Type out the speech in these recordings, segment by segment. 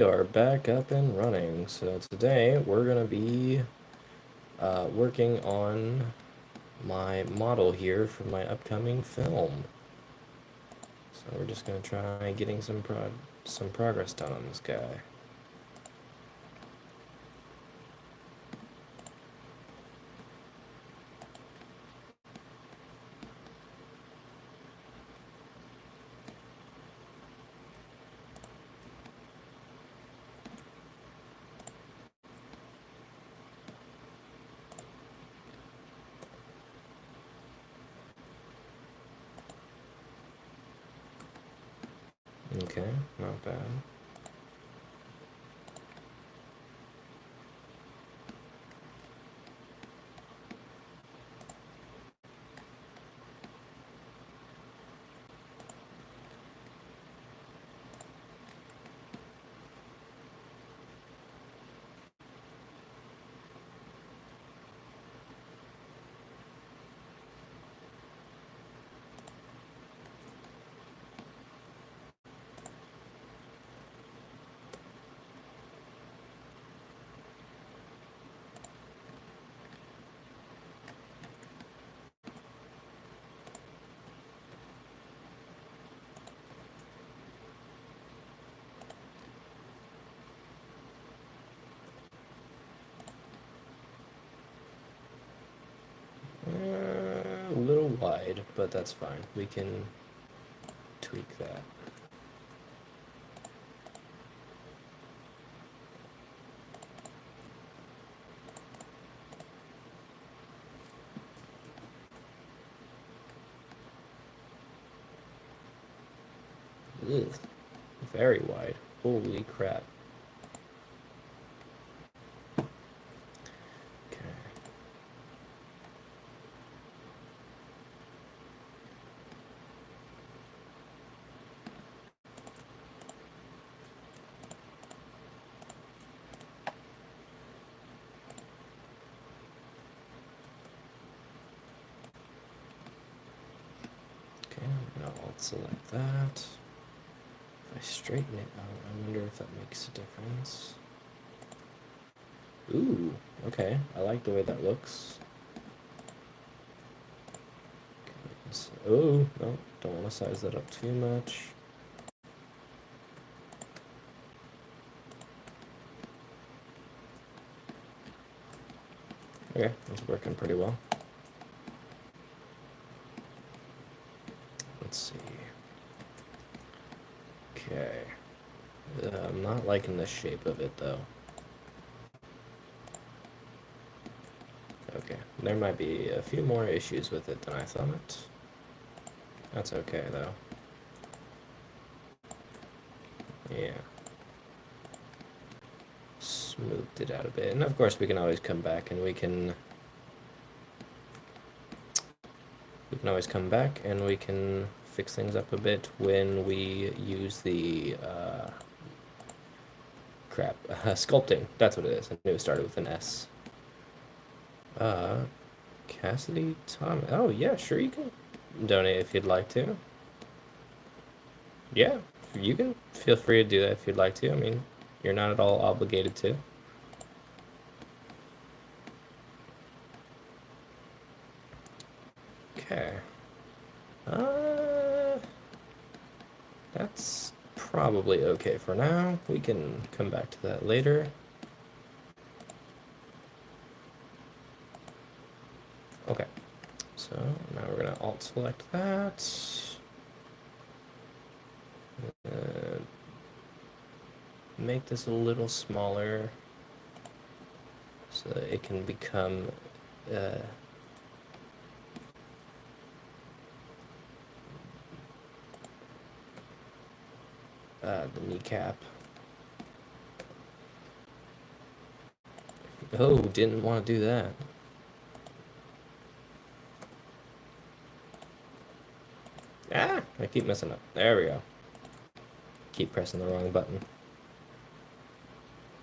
are back up and running. So today we're going to be working on my model here for my upcoming film. So we're just going to try getting some progress done on this guy. Okay, not bad. A little wide, but that's fine. We can tweak that. Ugh, very wide. Holy crap. Okay. Okay, now I'll select that. If I straighten it out, I wonder if that makes a difference. Ooh, okay. I like the way that looks. Oh, no, don't want to size that up too much. Okay, that's working pretty well. Let's see. Okay. I'm not liking the shape of it, though. Okay, there might be a few more issues with it than I thought. That's okay, though. Yeah. Smoothed it out a bit. And of course, we can always come back and we can always come back and we can fix things up a bit when we use the sculpting. That's what it is. I knew it started with an S. Cassidy Thomas. Oh yeah, sure, you can donate if you'd like to. Yeah, you can feel free to do that if you'd like to. I mean, you're not at all obligated to. Okay. That's probably okay for now. We can come back to that later. Okay. So now we're gonna alt select that. Make this a little smaller so that it can become the kneecap. Oh, didn't want to do that. Ah, I keep messing up. There we go. Keep pressing the wrong button.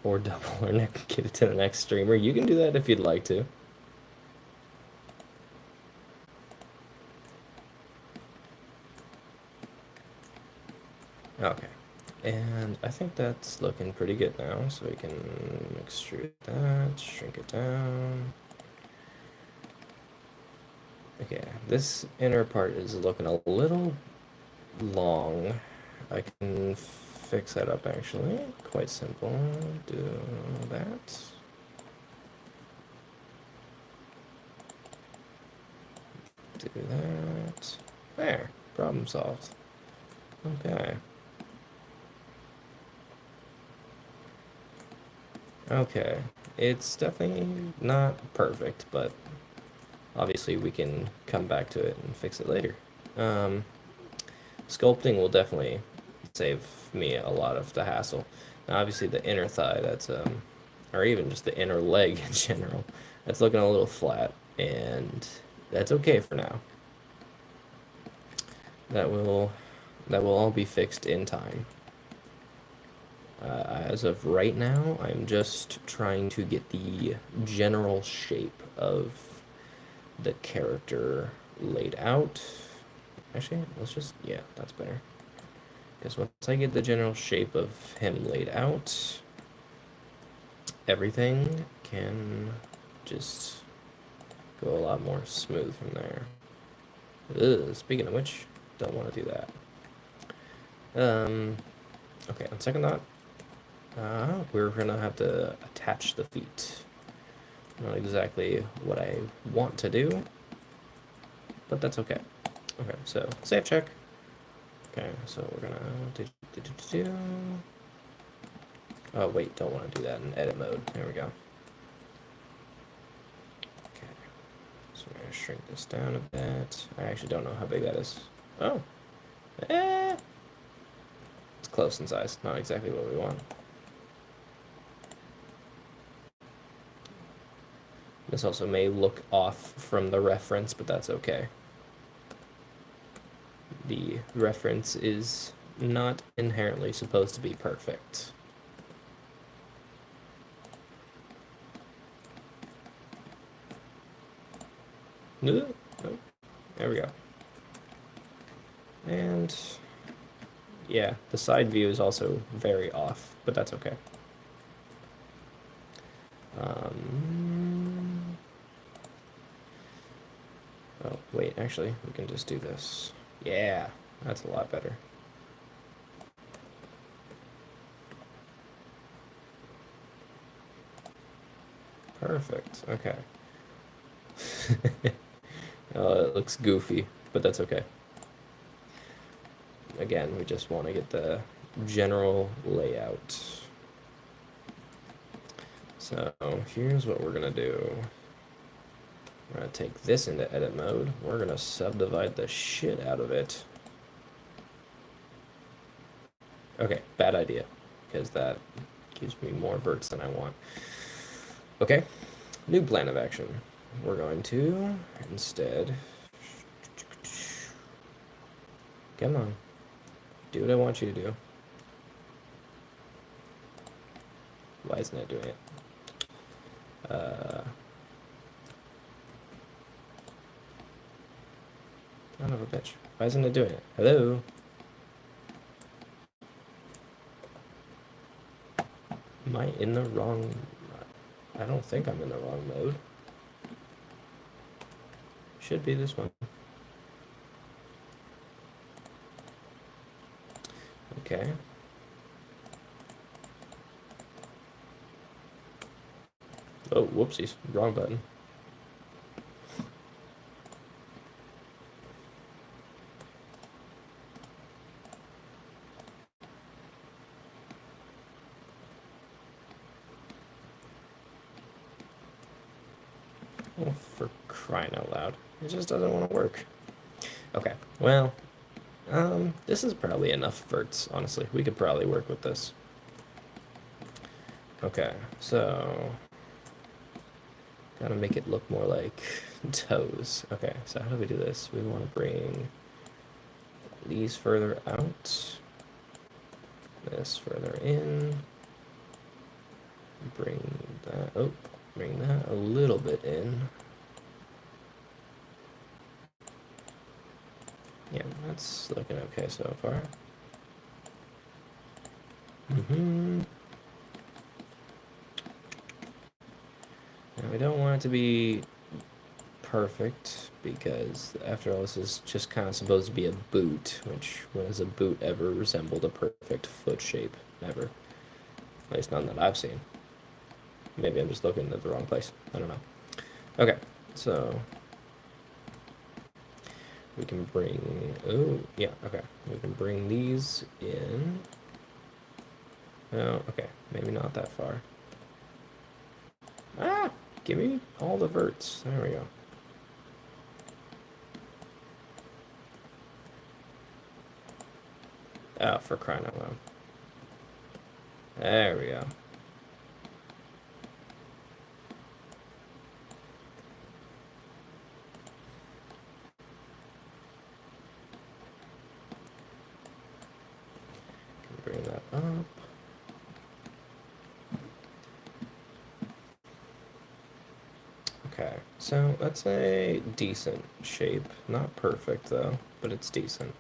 Or double or get it to the next streamer. You can do that if you'd like to. Okay. And I think that's looking pretty good now, so we can extrude that, shrink it down. Okay, this inner part is looking a little long. I can fix that up actually. Quite simple. Do that. Do that. There. Problem solved. Okay. Okay. It's definitely not perfect, but obviously we can come back to it and fix it later. Sculpting will definitely save me a lot of the hassle. Now, obviously the inner thigh, that's or even just the inner leg in general, that's looking a little flat, and that's okay for now. That will all be fixed in time. As of right now, I'm just trying to get the general shape of the character laid out. Actually, let's just, yeah, that's better. Because once I get the general shape of him laid out, everything can just go a lot more smooth from there. Ugh, speaking of which, don't want to do that. Okay, on second thought, we're gonna have to attach the feet. Not exactly what I want to do, but that's okay. Okay, so save check. Okay, so we're gonna do. Oh wait, don't want to do that in edit mode. There we go. Okay, so we're gonna shrink this down a bit. I actually don't know how big that is. Oh, it's close in size. Not exactly what we want. This also may look off from the reference, but that's okay. The reference is not inherently supposed to be perfect. Oh, there we go. And yeah, the side view is also very off, but that's okay. Oh, wait, actually, we can just do this. Yeah, that's a lot better. Perfect, okay. It looks goofy, but that's okay. Again, we just want to get the general layout. So here's what we're gonna do. We're gonna take this into edit mode. We're gonna subdivide the shit out of it. Okay, bad idea, because that gives me more verts than I want. Okay, new plan of action. We're going to instead, come on, do what I want you to do. Why isn't it doing it? Son of a bitch. Why isn't it doing it? Hello? Am I in the wrong... I don't think I'm in the wrong mode. Should be this one. Okay. Oh, whoopsies. Wrong button. Oh, for crying out loud. It just doesn't want to work. Okay, well, this is probably enough verts, honestly. We could probably work with this. Okay, so... gotta make it look more like toes. Okay, so how do we do this? We want to bring these further out. This further in. Bring that a little bit in. Yeah, that's looking okay so far. Mm-hmm. Now we don't want it to be perfect because after all this is just kind of supposed to be a boot, which when has a boot ever resembled a perfect foot shape? Never. At least none that I've seen. Maybe I'm just looking at the wrong place. I don't know. Okay, so we can bring, oh, yeah, okay. We can bring these in. Oh, okay, maybe not that far. Ah, give me all the verts. There we go. Oh, for crying out loud. There we go. Bring that up. Okay, so that's a decent shape. Not perfect though, but it's decent.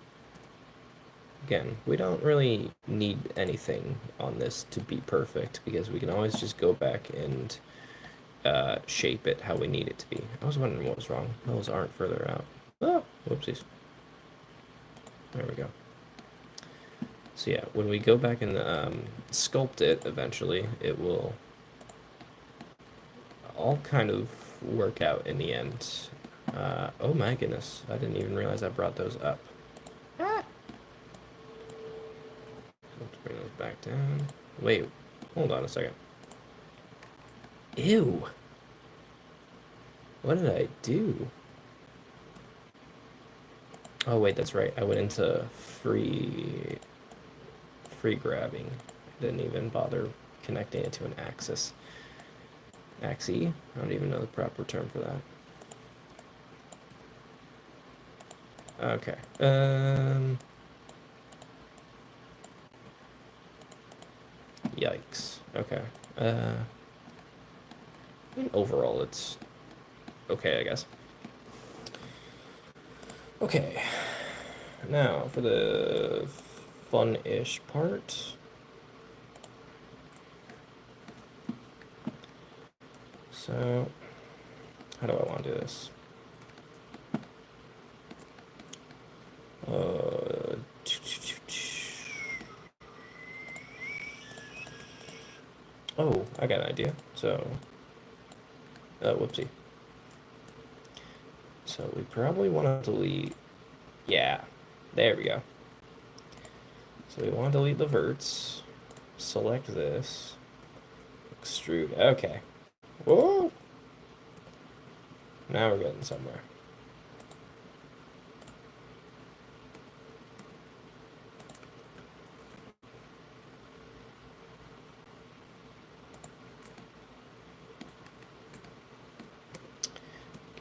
Again, we don't really need anything on this to be perfect because we can always just go back and shape it how we need it to be. I was wondering what was wrong. Those aren't further out. Oh, whoopsies. There we go. So yeah, when we go back and sculpt it eventually, it will all kind of work out in the end. Oh my goodness, I didn't even realize I brought those up. Ah! Let's bring those back down. Wait, hold on a second. Ew! What did I do? Oh wait, that's right. I went into free grabbing. I didn't even bother connecting it to an axis. Axis? I don't even know the proper term for that. Okay. Yikes. Okay. I mean, overall, it's okay, I guess. Okay. Now, for the fun-ish part. So, how do I want to do this? Oh, I got an idea. So, whoopsie. So we probably want to delete, yeah, there we go. So we want to delete the verts, select this, extrude, okay. Whoa! Now we're getting somewhere.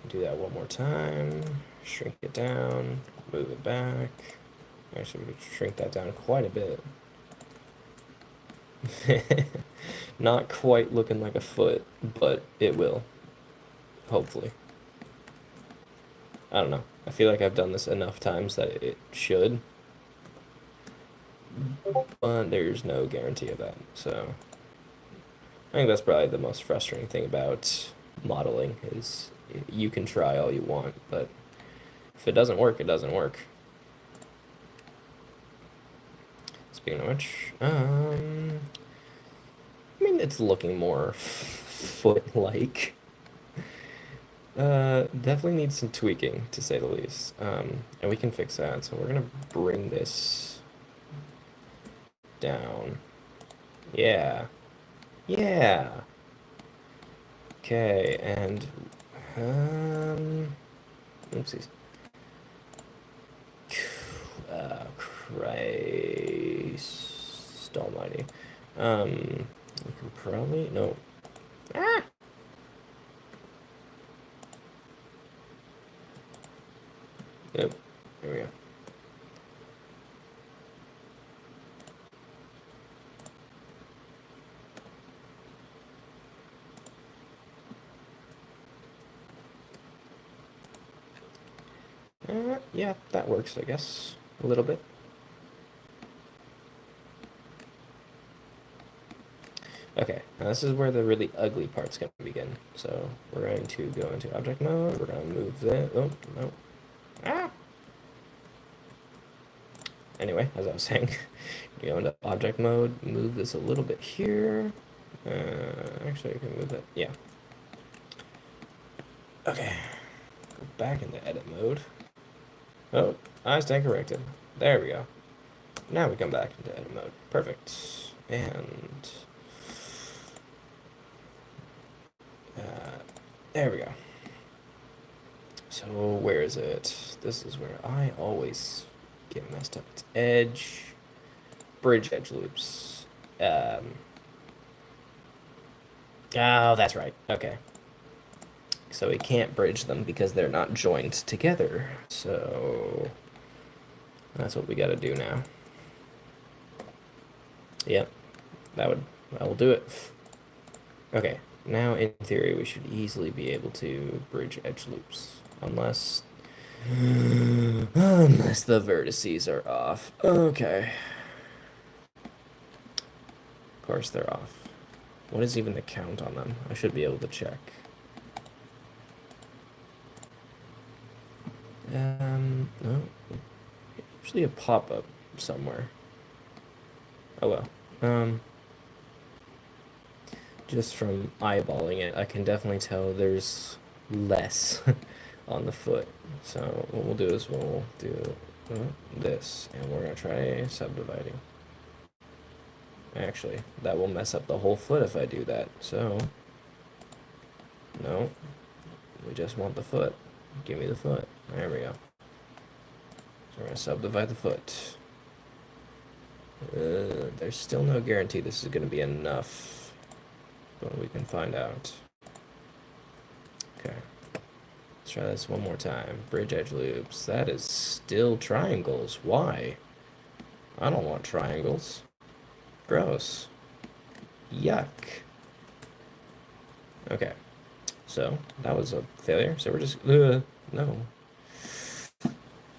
Do that one more time, shrink it down, move it back. Actually, we could shrink that down quite a bit. Not quite looking like a foot, but it will. Hopefully. I don't know. I feel like I've done this enough times that it should. But there's no guarantee of that, so I think that's probably the most frustrating thing about modeling is you can try all you want, but if it doesn't work, it doesn't work. Speaking of which, I mean, it's looking more foot-like. Definitely needs some tweaking, to say the least. And we can fix that, so we're gonna bring this down. Yeah. Yeah. Okay, and oopsies. Christ almighty. We can probably, no. Ah! Yep, there we go. Yeah, that works, I guess. A little bit. Okay, now this is where the really ugly part's going to begin. So we're going to go into object mode. We're going to move that. Oh, no. Ah! Anyway, as I was saying, go into object mode, move this a little bit here. Actually, I can move that. Yeah. Okay. Go back into edit mode. Oh, I stand corrected. There we go. Now we come back into edit mode. Perfect. And there we go. So where is it? This is where I always get messed up. It's edge, bridge edge loops. Oh, that's right. Okay. So we can't bridge them because they're not joined together. So that's what we got to do now. Yep, that will do it. Okay, now in theory we should easily be able to bridge edge loops, unless the vertices are off. Okay. Of course they're off. What is even the count on them? I should be able to check. No. Usually a pop-up somewhere. Oh well. Just from eyeballing it, I can definitely tell there's less on the foot. So what we'll do is we'll do this, and we're gonna try subdividing. Actually, that will mess up the whole foot if I do that. So, no, we just want the foot. Give me the foot. There we go. So we're gonna subdivide the foot. There's still no guarantee this is gonna be enough, but we can find out. Okay. Let's try this one more time. Bridge edge loops. That is still triangles. Why? I don't want triangles. Gross. Yuck. Okay. So, that was a failure. So we're just... no.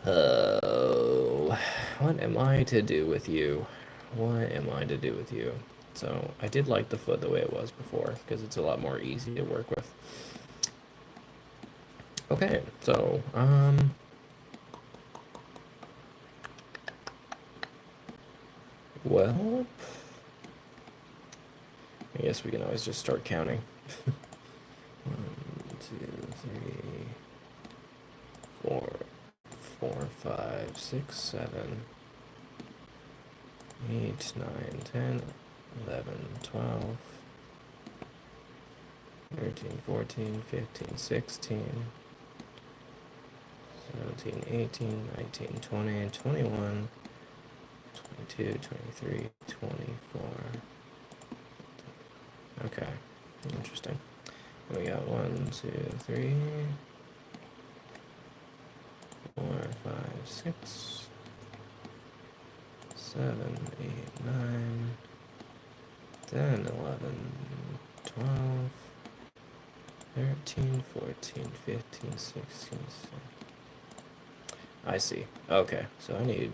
Oh. What am I to do with you? What am I to do with you? So, I did like the foot the way it was before, because it's a lot more easy to work with. Okay, so, well, I guess we can always just start counting. 1, 2, 3, 4, 4, 5, 6, 7, 8, 9, 10, 11, 12, 13, 14, 15, 16, 17, 18, 19, 20, 21, 22, 23, 24. Okay, interesting. We got 1, 2, 3, 4, 5, 6, 7, 8, 9, 10, 11, 12, 13, 14, 15, 16, 17. I see. Okay, so I need...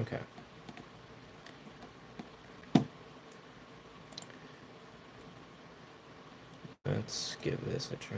Okay. Let's give this a try.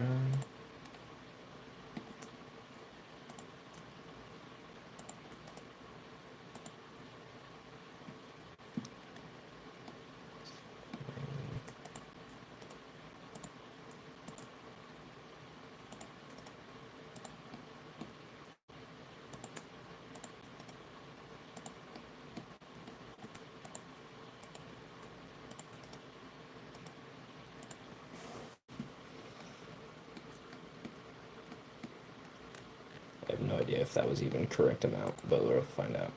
I have no idea if that was even correct amount, but we'll find out.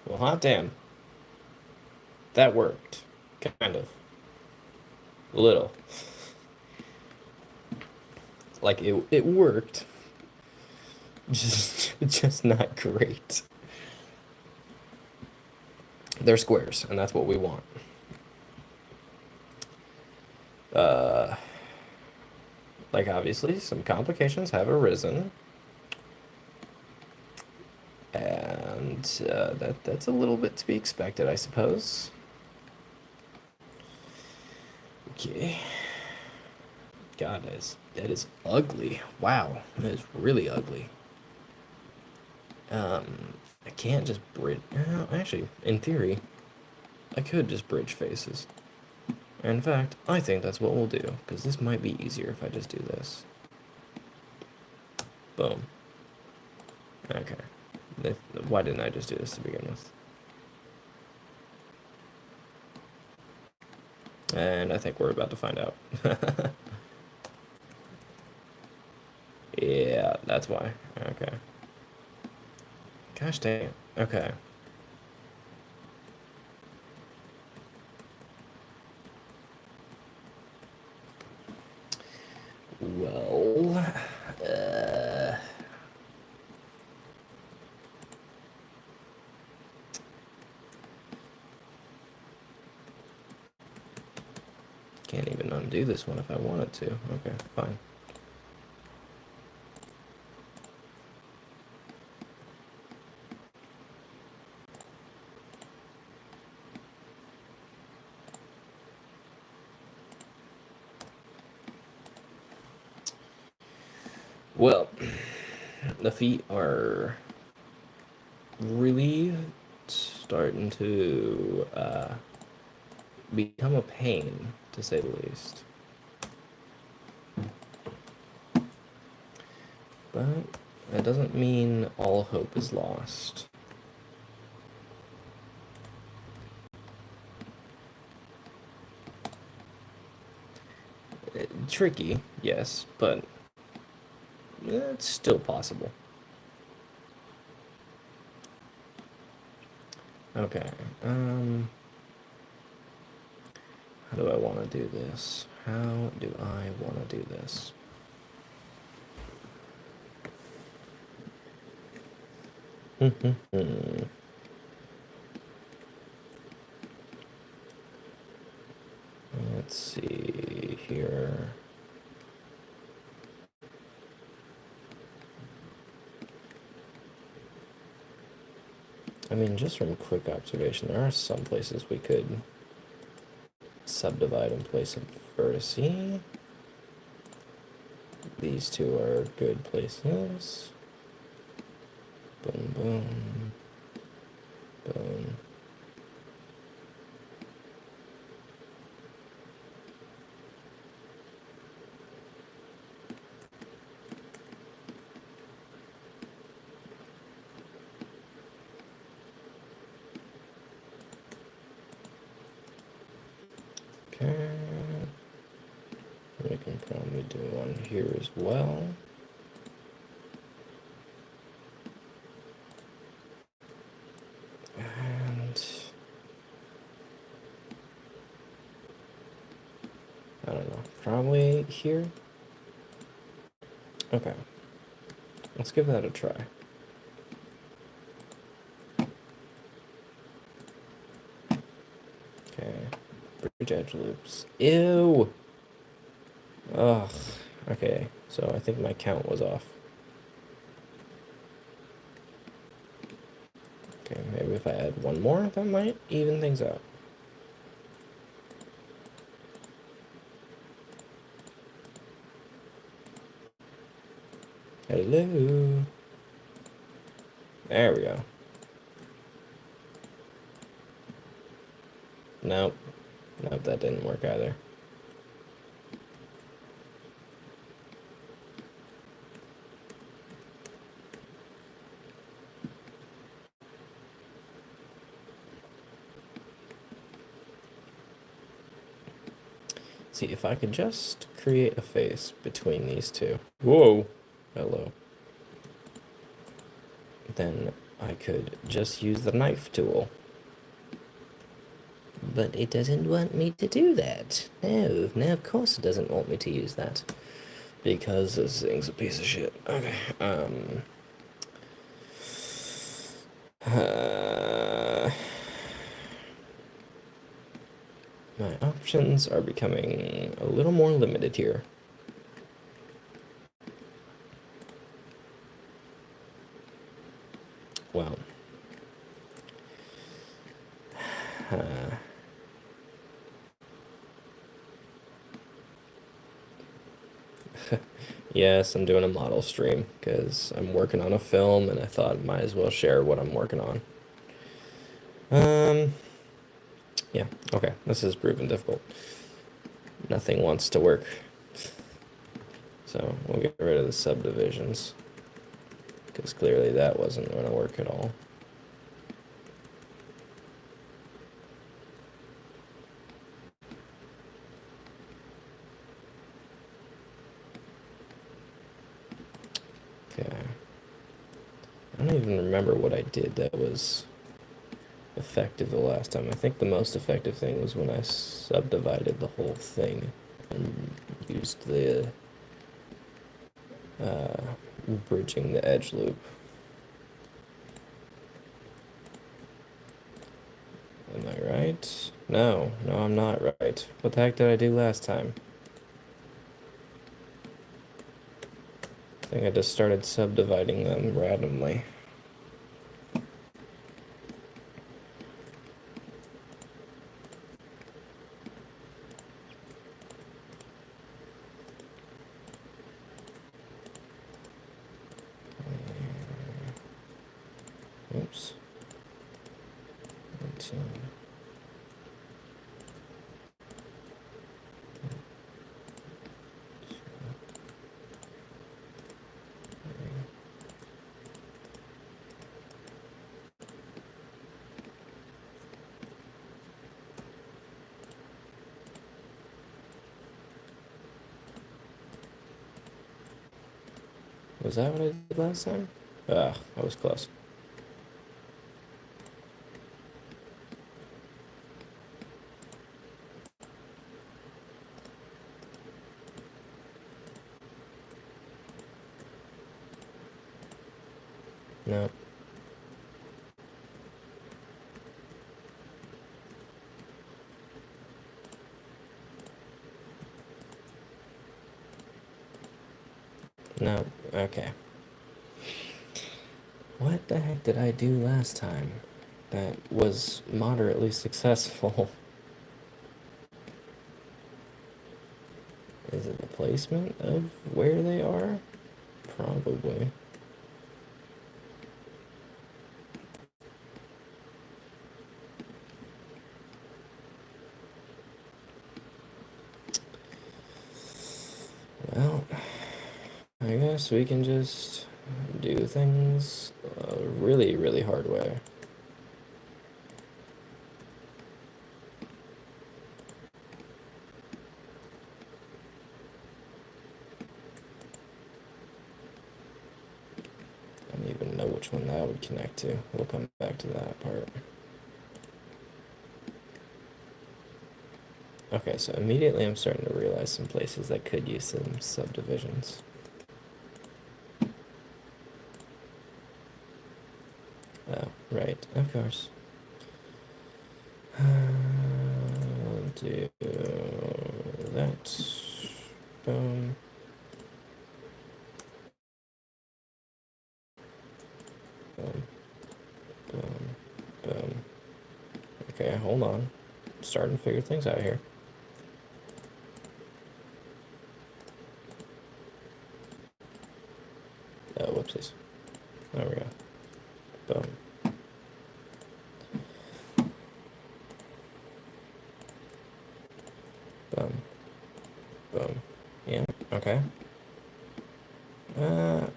Well, hot damn. That worked. Kind of. A little. Like, it worked. Just not great. They're squares, and that's what we want. Like, obviously, some complications have arisen, and that's a little bit to be expected, I suppose. Okay. God, that is ugly. Wow, that is really ugly. I can't just bridge. Actually, in theory, I could just bridge faces. In fact, I think that's what we'll do, because this might be easier if I just do this. Boom. Okay. Why didn't I just do this to begin with? And I think we're about to find out. Yeah, that's why. Okay. Gosh dang it. Okay. Well, can't even undo this one if I wanted to. Okay, fine. Well, the feet are really starting to become a pain, to say the least. But that doesn't mean all hope is lost. Tricky, yes, but it's still possible. Okay, how do I want to do this? How do I want to do this? Let's see here. I mean, just from quick observation, there are some places we could subdivide and place a vertice. These two are good places. Boom, boom, boom. Okay. We can probably do one here as well. And I don't know, probably here. Okay, let's give that a try. Okay, bridge edge loops. Ew! Ugh. Okay, so I think my count was off. Okay, maybe if I add one more, that might even things out. Hello. There we go. Nope. Nope, that didn't work either. See, if I could just create a face between these two. Whoa. Hello. Then I could just use the knife tool. But it doesn't want me to do that. No, of course it doesn't want me to use that. Because this thing's a piece of shit. Okay, my options are becoming a little more limited here. Well, yes, I'm doing a model stream because I'm working on a film and I thought I might as well share what I'm working on. Yeah, okay, this is proving difficult. Nothing wants to work. So we'll get rid of the subdivisions because clearly that wasn't going to work at all. Okay. I don't even remember what I did that was effective the last time. I think the most effective thing was when I subdivided the whole thing and used the bridging the edge loop. Am I right? No, I'm not right. What the heck did I do last time? I think I just started subdividing them randomly. Oops. Was that what I did last time? Ah, that was close. No. No. Okay. What the heck did I do last time that was moderately successful? Is it the placement of where they are? Probably. Well, I guess we can just do things a really, really hard way. I don't even know which one that would connect to. We'll come back to that part. Okay, so immediately I'm starting to realize some places that could use some subdivisions. Oh, right, of course. Do that. Boom. Boom. Boom. Boom. Okay, hold on. I'm starting to figure things out here. Oh, whoopsies. There we go. Boom. Boom. Boom. Yeah, okay.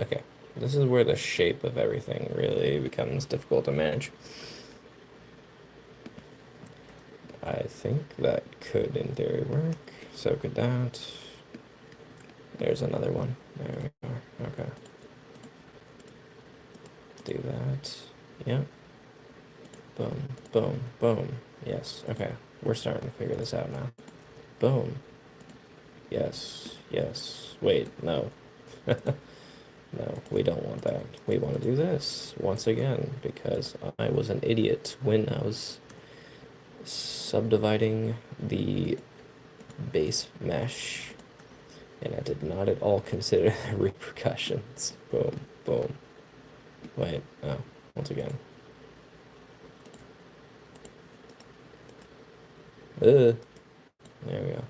Okay. This is where the shape of everything really becomes difficult to manage. I think that could, in theory, work. So could that. There's another one. There we are. Okay. Do that. Yep. Boom. Boom. Boom. Yes. Okay. We're starting to figure this out now. Boom. Yes. Yes. Wait. No. No, we don't want that. We want to do this once again because I was an idiot when I was subdividing the base mesh, and I did not at all consider the repercussions. Boom, boom. Wait, oh, once again. There we go.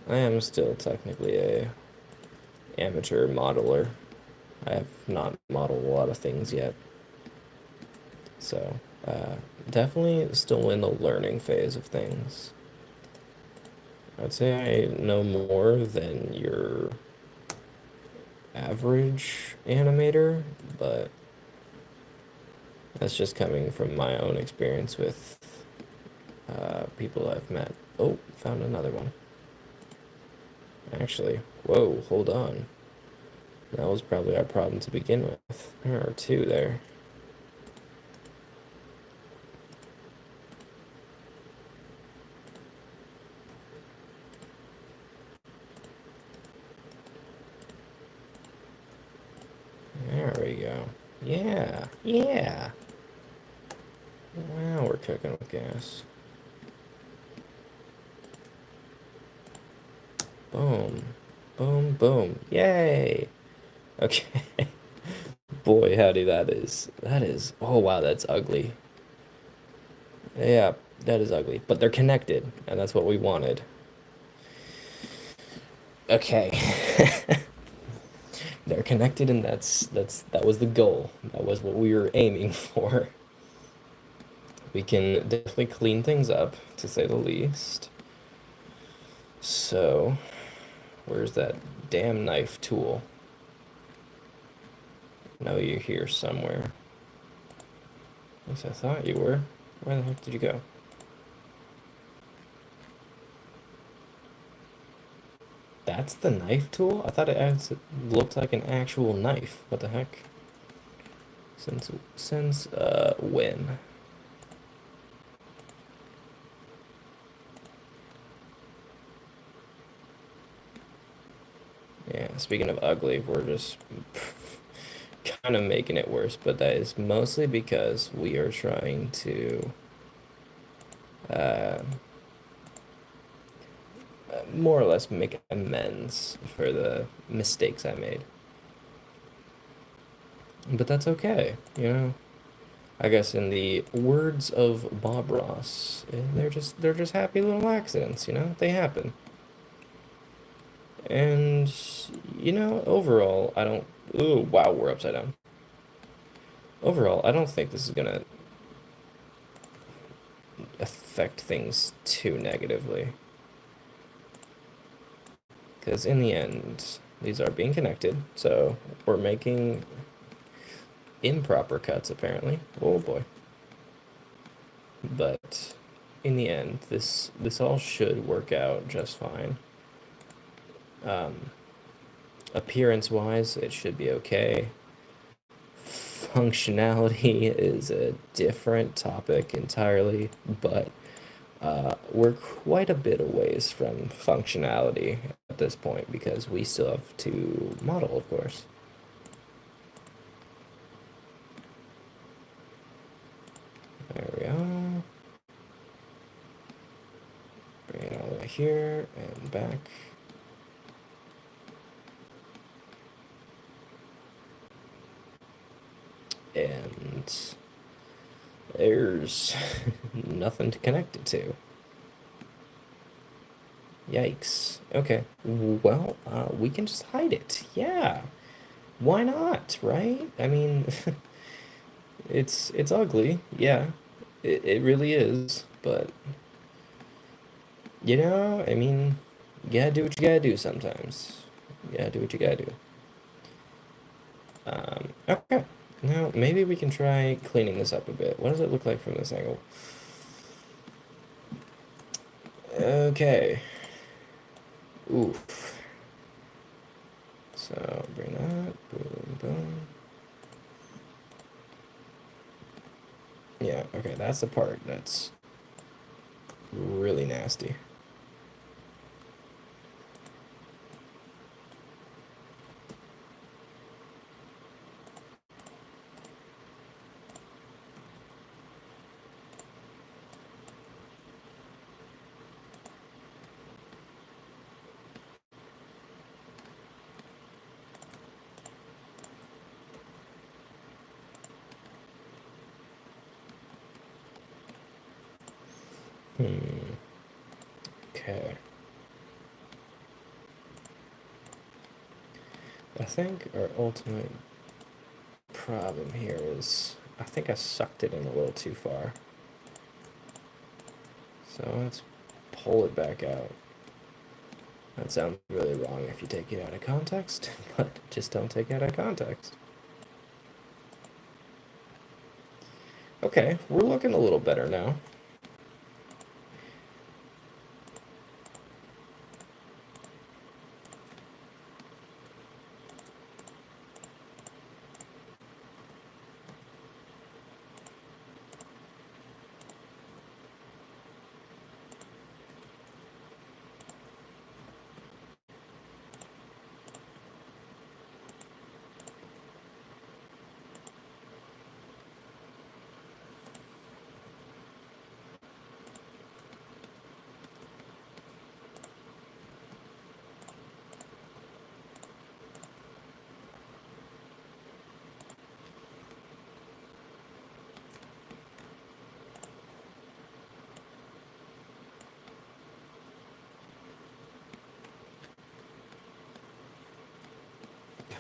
I am still technically a amateur modeler. I have not modeled a lot of things yet. So, definitely still in the learning phase of things. I'd say I know more than your average animator, but that's just coming from my own experience with people I've met. Oh, found another one. Actually, whoa, hold on. That was probably our problem to begin with. There are two there. There we go. Yeah, yeah. Wow, we're cooking with gas. Boom. Boom, boom. Yay! Okay. Boy, howdy, that is. That is. Oh, wow, that's ugly. Yeah, that is ugly. But they're connected, and that's what we wanted. Okay. They're connected, and that was the goal. That was what we were aiming for. We can definitely clean things up, to say the least. So, where's that damn knife tool? No, you're here somewhere. At least I thought you were. Where the heck did you go? That's the knife tool? I thought it looked like an actual knife. What the heck? Since when? Yeah, speaking of ugly, we're just kind of making it worse, but that is mostly because we are trying to uh, more or less make amends for the mistakes I made. But that's okay, you know? I guess in the words of Bob Ross, they're just happy little accidents, you know? They happen. And overall, I don't. Ooh, wow, we're upside down. Overall, I don't think this is gonna affect things too negatively. Because in the end, these are being connected, so we're making improper cuts apparently. Oh boy. But in the end, this all should work out just fine. Appearance wise, it should be okay. Functionality is a different topic entirely, but we're quite a bit a ways from functionality at this point because we still have to model, of course. There we go. Bring it all the way here and back. And there's nothing to connect it to. Yikes. Okay. Well, we can just hide it. Yeah. Why not, right? I mean, it's ugly. Yeah. It really is, but I mean, you gotta do what you gotta do sometimes. You gotta do what you gotta do. Okay. Now, maybe we can try cleaning this up a bit. What does it look like from this angle? Okay. Oof. So, bring that. Boom, boom. Yeah, okay, that's the part that's really nasty. Okay. I think our ultimate problem here is I think I sucked it in a little too far. So let's pull it back out. That sounds really wrong if you take it out of context, but just don't take it out of context. Okay, we're looking a little better now.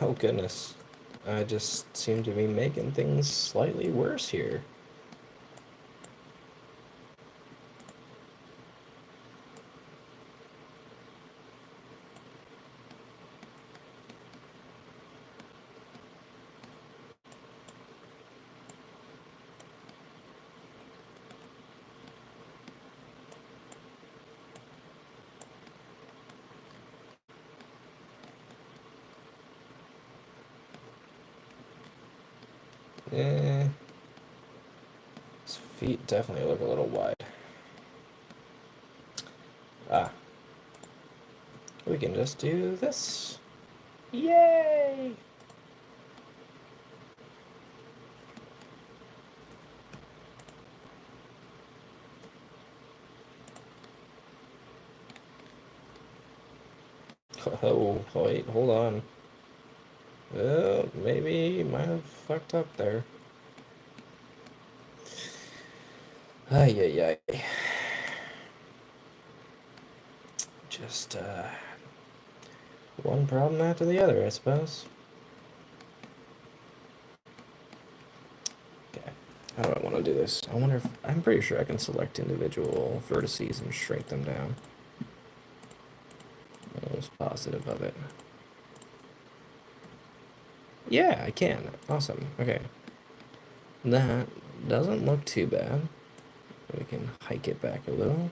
Oh goodness. I just seem to be making things slightly worse here. Eh, his feet definitely look a little wide. Ah, we can just do this. Yay! Oh, wait, hold on. Oh, maybe might have fucked up there. Ay, ay, ay. Just, one problem after the other, I suppose. Okay, how do I want to do this? I wonder if, I'm pretty sure I can select individual vertices and shrink them down. I was positive of it. Yeah, I can. Awesome. Okay. That doesn't look too bad. We can hike it back a little.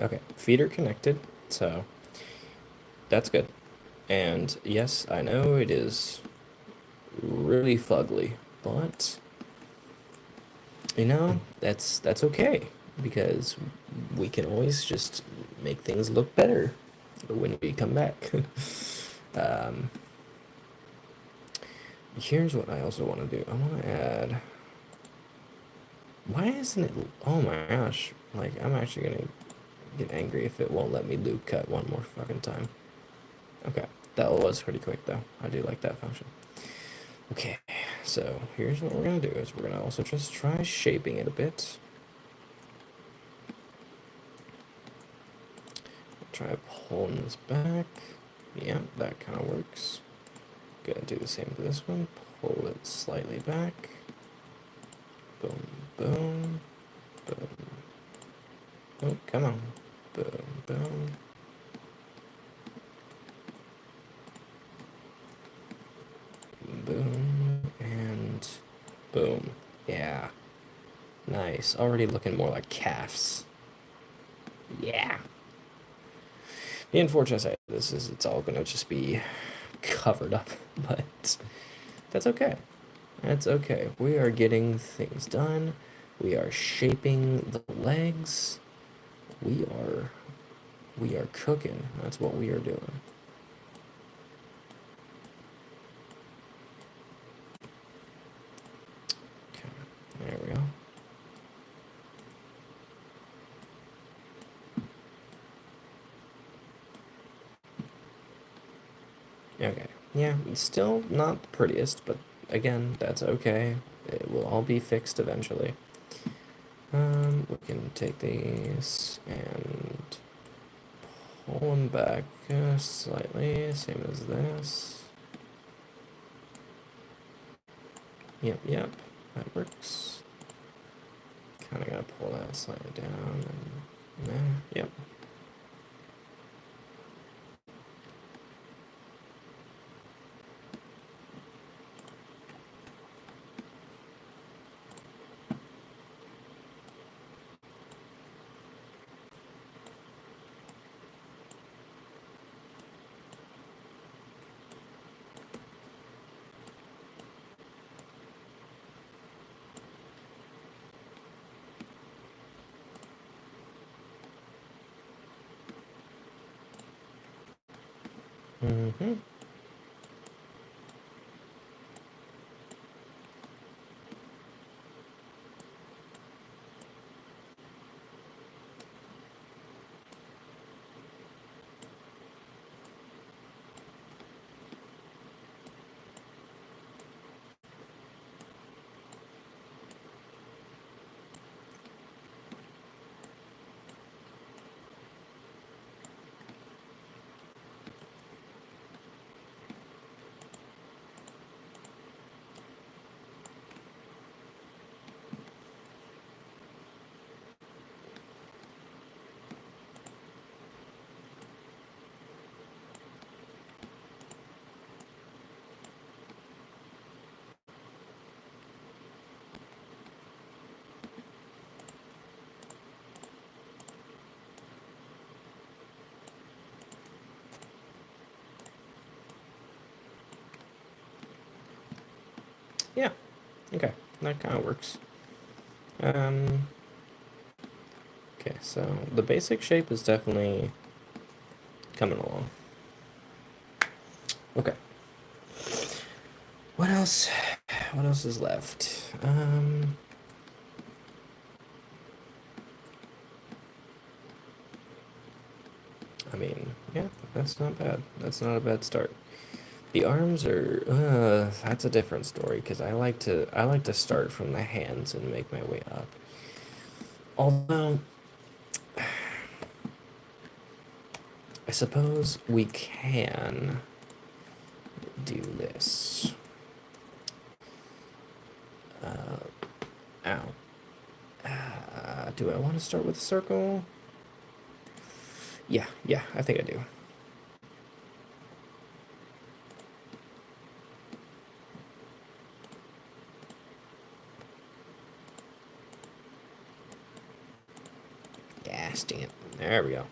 Okay, feet are connected, so that's good. And yes, I know it is really fugly, but you know, that's okay because we can always just make things look better when we come back. um, Here's what I also want to do. I want to add. Why isn't it? Oh my gosh! Like I'm actually gonna get angry if it won't let me loop cut one more fucking time. Okay, that was pretty quick though. I do like that function. Okay, so here's what we're gonna do is we're gonna also just try shaping it a bit. Try pulling this back. Yeah, that kind of works. Gonna do the same with this one. Pull it slightly back. Boom, boom, boom. Oh, come on. Boom, boom. Boom, and boom. Yeah. Nice. Already looking more like calves. Yeah. The unfortunate side it's all gonna just be covered up, but that's okay. That's okay. We are getting things done. We are shaping the legs. We are cooking. That's what we are doing. Okay, there we go. Okay, yeah, it's still not the prettiest, but again, that's okay. It will all be fixed eventually. We can take these and pull them back slightly, same as this. Yep, that works. Kind of gotta pull that slightly down and there, yep. Mm-hmm. Yeah, okay, that kind of works. Okay, so the basic shape is definitely coming along. Okay. What else? What else is left? I mean, yeah, that's not bad. That's not a bad start. The arms are that's a different story because I like to start from the hands and make my way up. Although I suppose we can do this. Ow. Do I want to start with a circle? Yeah, I think I do. Gas, dang it. There we go.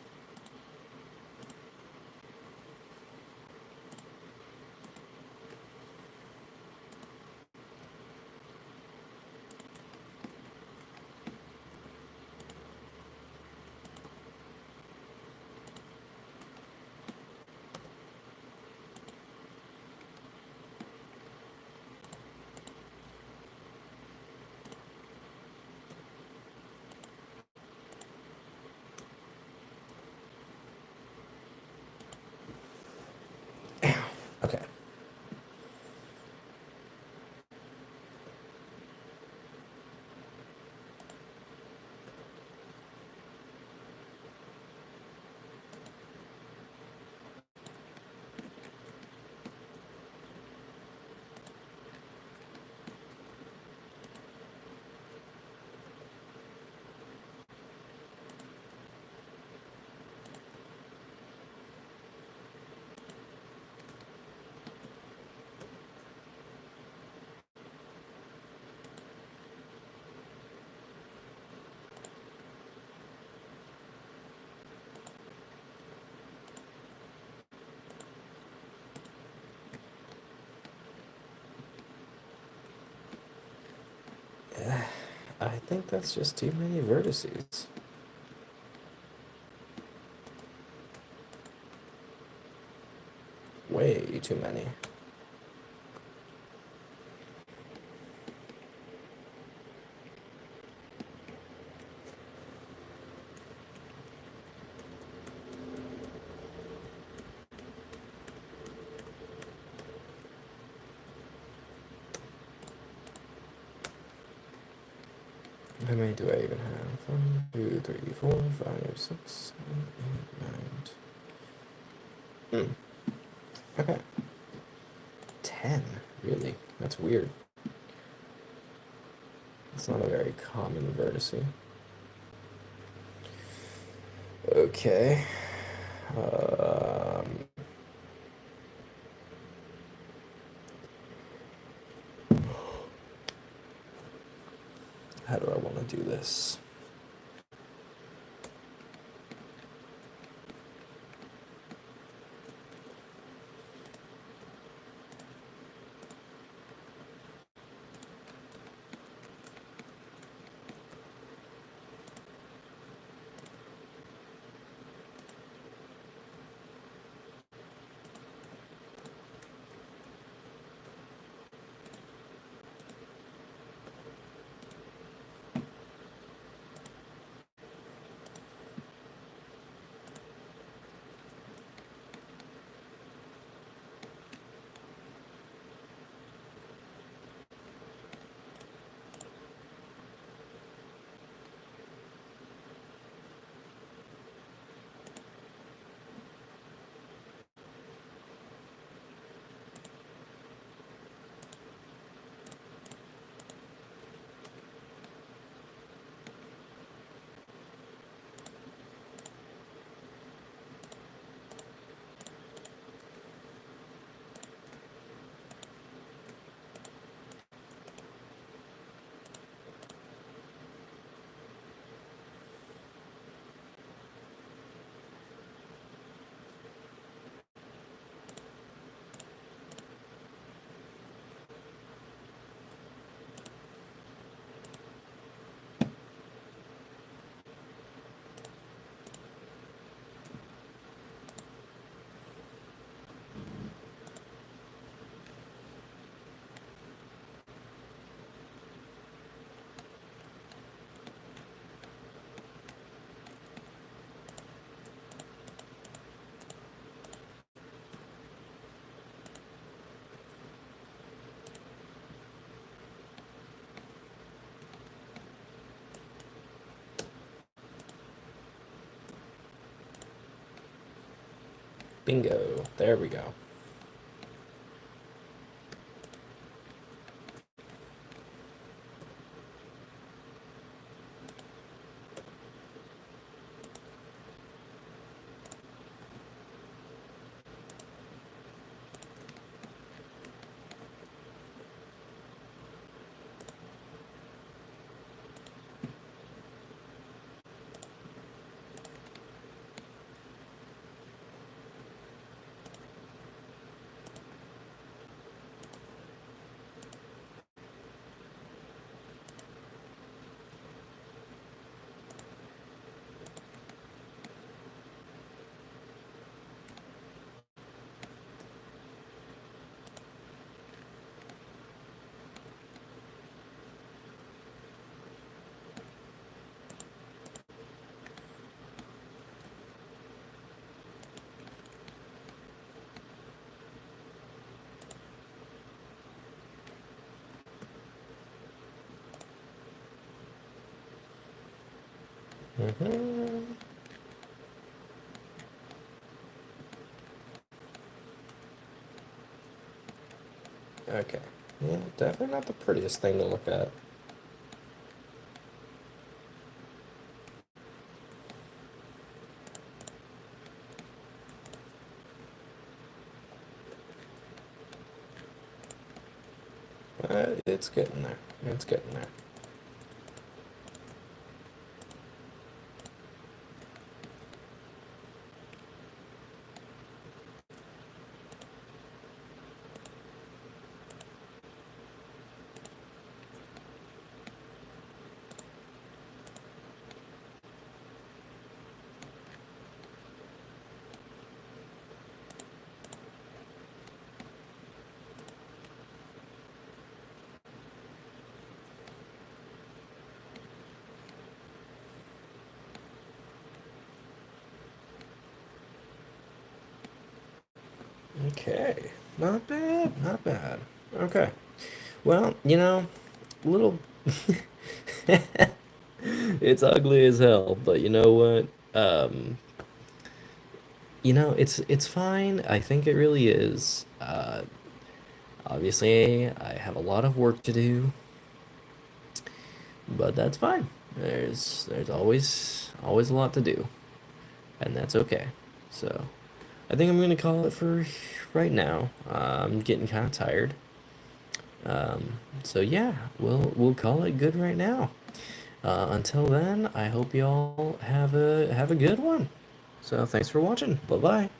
I think that's just too many vertices. Way too many. How many do I even have? 1, 2, 3, 4, 5, 6, 7, 8, 9. Okay. 10. Really? That's weird. It's not a very common vertice. Okay. How do I want to do this? Bingo. There we go. Mm-hmm. Okay. Yeah, definitely not the prettiest thing to look at. It's getting there. It's getting there. Okay, not bad, not bad. Okay, well, you know, little, it's ugly as hell, but you know what? It's fine. I think it really is. Obviously, I have a lot of work to do, but that's fine. There's always a lot to do, and that's okay. So, I think I'm gonna call it for right now. I'm getting kind of tired. So yeah, we'll call it good right now. Until then, I hope y'all have a good one. So thanks for watching. Bye bye.